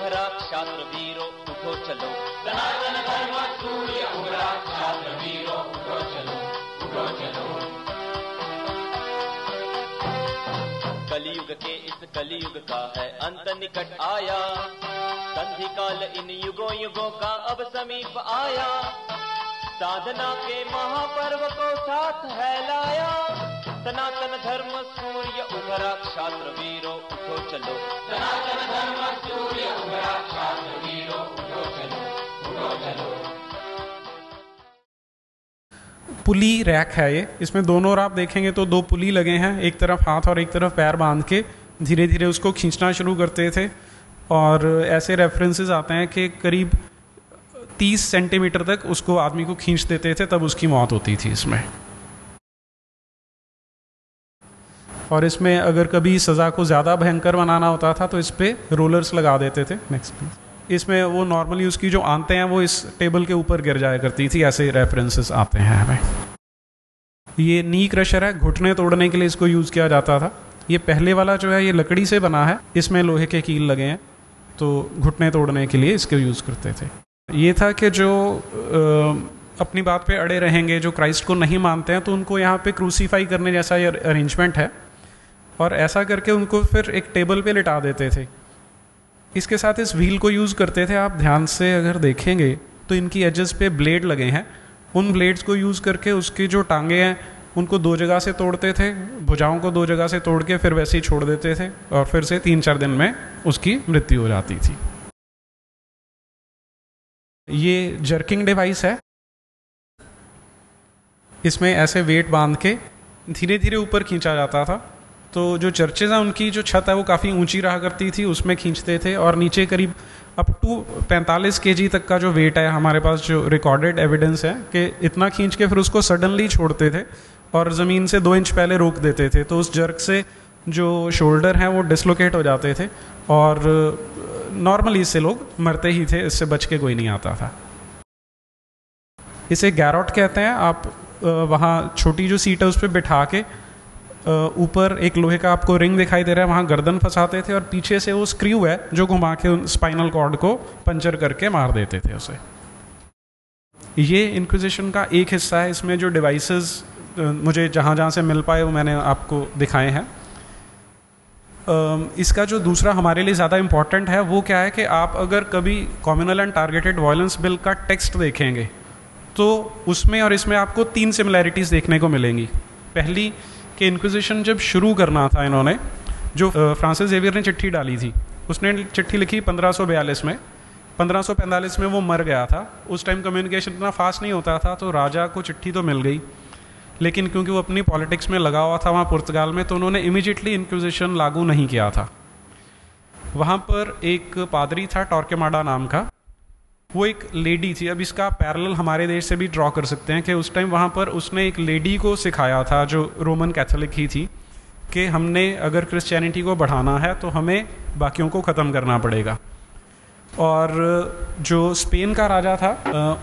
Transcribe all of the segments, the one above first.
उभरा क्षात्र वीरो उठो चलो। सनातन धर्म सूर्य उभरा क्षात्र वीरो उठो चलो, उठो चलो। कलयुग के इस कलयुग का है अंत निकट आया, संधि काल इन युगों युगों का अब समीप आया। साधना के महापर्व को साथ है लाया, सनातन धर्म सूर्य उभरा क्षात्र वीरो उठो चलो। सनातन धर्म सूर्य उभरा क्षात्र वीरो उठो चलो, उठो चलो। पुली रैक है ये, इसमें दोनों ओर आप देखेंगे तो दो पुली लगे हैं, एक तरफ हाथ और एक तरफ पैर बांध के धीरे धीरे उसको खींचना शुरू करते थे। और ऐसे रेफरेंसेस आते हैं कि करीब 30 सेंटीमीटर तक उसको आदमी को खींच देते थे, तब उसकी मौत होती थी इसमें। और इसमें अगर कभी सज़ा को ज़्यादा भयंकर बनाना होता था तो इस पर रोलर्स लगा देते थे। Next please. इसमें वो नॉर्मली उसकी जो आंतें हैं वो इस टेबल के ऊपर गिर जाया करती थी, ऐसे रेफरेंसेस आते हैं हमें। ये नी क्रशर है, घुटने तोड़ने के लिए इसको यूज़ किया जाता था। ये पहले वाला जो है ये लकड़ी से बना है, इसमें लोहे के कील लगे हैं, तो घुटने तोड़ने के लिए इसको यूज़ करते थे। ये था कि जो अपनी बात पे अड़े रहेंगे, जो क्राइस्ट को नहीं मानते हैं, तो उनको यहाँ पे क्रूसीफाई करने जैसा ये अरेंजमेंट है। और ऐसा करके उनको फिर एक टेबल पे लिटा देते थे। इसके साथ इस व्हील को यूज़ करते थे। आप ध्यान से अगर देखेंगे तो इनकी एजेस पे ब्लेड लगे हैं। उन ब्लेड्स को यूज़ करके उसकी जो टांगे हैं उनको दो जगह से तोड़ते थे, भुजाओं को दो जगह से तोड़ के फिर वैसे ही छोड़ देते थे, और फिर से 3-4 दिन में उसकी मृत्यु हो जाती थी। ये जर्किंग डिवाइस है, इसमें ऐसे वेट बांध के धीरे धीरे ऊपर खींचा जाता था। तो जो चर्चेज हैं उनकी जो छत है वो काफ़ी ऊंची रहा करती थी, उसमें खींचते थे। और नीचे करीब अप टू 45 kg तक का जो वेट है, हमारे पास जो रिकॉर्डेड एविडेंस है कि इतना खींच के फिर उसको सडनली छोड़ते थे और ज़मीन से 2 इंच पहले रोक देते थे। तो उस जर्क से जो शोल्डर हैं वो डिसलोकेट हो जाते थे और नॉर्मली इससे लोग मरते ही थे, इससे बच के कोई नहीं आता था। इसे गैरोट कहते हैं। आप वहाँ छोटी जो सीट है उस पर बिठा के ऊपर एक लोहे का आपको रिंग दिखाई दे रहा है, वहाँ गर्दन फंसाते थे और पीछे से वो स्क्रू है जो घुमा के स्पाइनल कॉर्ड को पंचर करके मार देते थे उसे। ये इंक्विजिशन का एक हिस्सा है। इसमें जो डिवाइसेस मुझे जहाँ जहाँ से मिल पाए वो मैंने आपको दिखाए हैं। इसका जो दूसरा हमारे लिए ज़्यादा इम्पॉर्टेंट है वो क्या है कि आप अगर कभी communal and targeted violence bill का टेक्स्ट देखेंगे तो उसमें और इसमें आपको 3 सिमिलैरिटीज़ देखने को मिलेंगी। पहली कि इंक्विजिशन जब शुरू करना था, इन्होंने जो फ्रांसिस जेवियर ने चिट्ठी डाली थी, उसने चिट्ठी लिखी 1542 में। 1545 में वो मर गया था। उस टाइम कम्युनिकेशन इतना फास्ट नहीं होता था, तो राजा को चिट्ठी तो मिल गई, लेकिन क्योंकि वो अपनी पॉलिटिक्स में लगा हुआ था वहाँ पुर्तगाल में, तो उन्होंने इमीडिएटली इंक्विजिशन लागू नहीं किया था। वहाँ पर एक पादरी था टॉर्केमाडा नाम का, वो एक लेडी थी। अब इसका पैरेलल हमारे देश से भी ड्रॉ कर सकते हैं कि उस टाइम वहाँ पर उसने एक लेडी को सिखाया था जो रोमन कैथोलिक ही थी कि हमने अगर क्रिश्चियनिटी को बढ़ाना है तो हमें बाकियों को ख़त्म करना पड़ेगा। और जो स्पेन का राजा था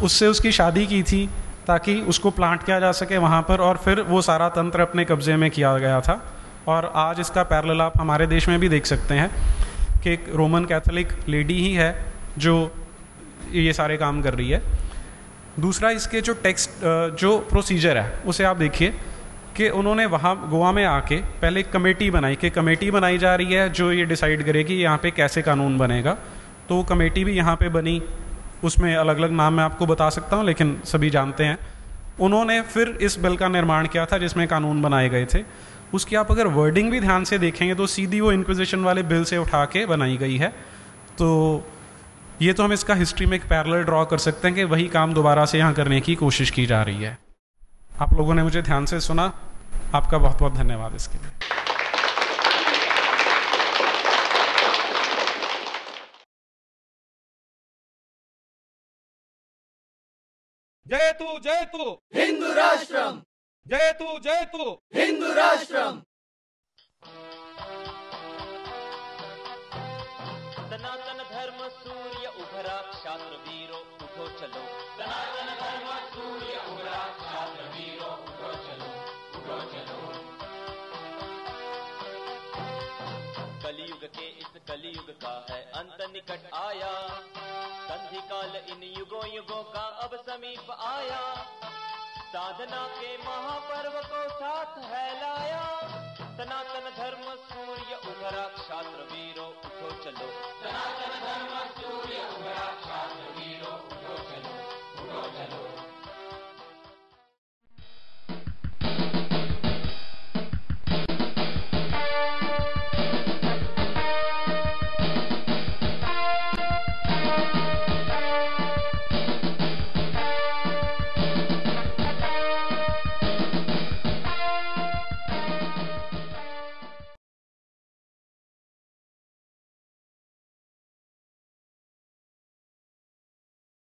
उससे उसकी शादी की थी ताकि उसको प्लांट किया जा सके वहाँ पर, और फिर वो सारा तंत्र अपने कब्जे में किया गया था। और आज इसका पैरेलल आप हमारे देश में भी देख सकते हैं कि एक रोमन कैथोलिक लेडी ही है जो ये सारे काम कर रही है। दूसरा, इसके जो टेक्स्ट जो प्रोसीजर है उसे आप देखिए कि उन्होंने वहाँ गोवा में आके पहले एक कमेटी बनाई कि कमेटी बनाई जा रही है जो ये डिसाइड करे कि यहाँ पे कैसे कानून बनेगा। तो वो कमेटी भी यहाँ पे बनी, उसमें अलग अलग नाम मैं आपको बता सकता हूँ लेकिन सभी जानते हैं। उन्होंने फिर इस बिल का निर्माण किया था जिसमें कानून बनाए गए थे। उसकी आप अगर वर्डिंग भी ध्यान से देखेंगे तो सीधी वो इंक्विजिशन वाले बिल से उठा के बनाई गई है। तो ये तो हम इसका हिस्ट्री में एक पैरेलल ड्रॉ कर सकते हैं कि वही काम दोबारा से यहाँ करने की कोशिश की जा रही है। आप लोगों ने मुझे ध्यान से सुना, आपका बहुत बहुत धन्यवाद इसके लिए। जयतु हिंदू राष्ट्रम, जयतु हिंदू राष्ट्रम। सनातन धर्म सूर्य उभरा क्षात्र वीरो उठो चलो। सनातन धर्म सूर्य उभरा क्षात्र वीरो उठो चलो, उठो चलो। कलयुग के इस कलयुग का है अंत निकट निकट आया, संधि काल इन युगों युगों का अब समीप आया, साधना के महापर्व को साथ है लाया, सनातन धर्म सूर्य उभरा, क्षात्र वीरों उठो चलो, सनातन